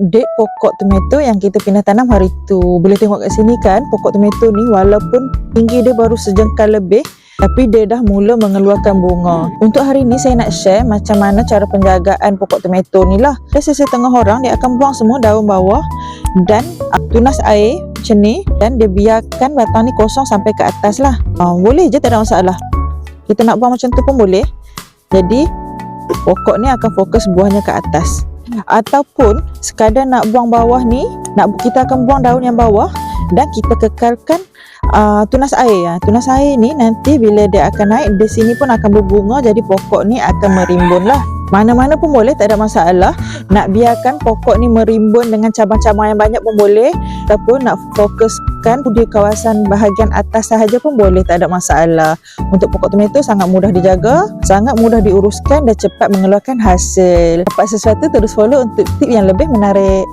update pokok tomato yang kita pindah tanam hari tu. Boleh tengok kat sini kan, pokok tomato ni walaupun tinggi dia baru sejengkal lebih, tapi dia dah mula mengeluarkan bunga. Untuk hari ni saya nak share macam mana cara penjagaan pokok tomato ni lah. Biasa setengah orang dia akan buang semua daun bawah dan tunas air macam ni, dan dia biarkan batang ni kosong sampai ke atas lah. Boleh je, tak ada masalah. Kita nak buang macam tu pun boleh. Jadi pokok ni akan fokus buahnya ke atas. Ataupun sekadar nak buang bawah ni, kita akan buang daun yang bawah dan kita kekalkan tunas air. Tunas air ni nanti bila dia akan naik, di sini pun akan berbunga, jadi pokok ni akan merimbun lah. Mana-mana pun boleh, tak ada masalah. Nak biarkan pokok ni merimbun dengan cabang-cabang yang banyak pun boleh, ataupun nak fokuskan di kawasan bahagian atas sahaja pun boleh, tak ada masalah. Untuk pokok tomato sangat mudah dijaga, sangat mudah diuruskan dan cepat mengeluarkan hasil. Dapat sesuatu, terus follow untuk tip yang lebih menarik.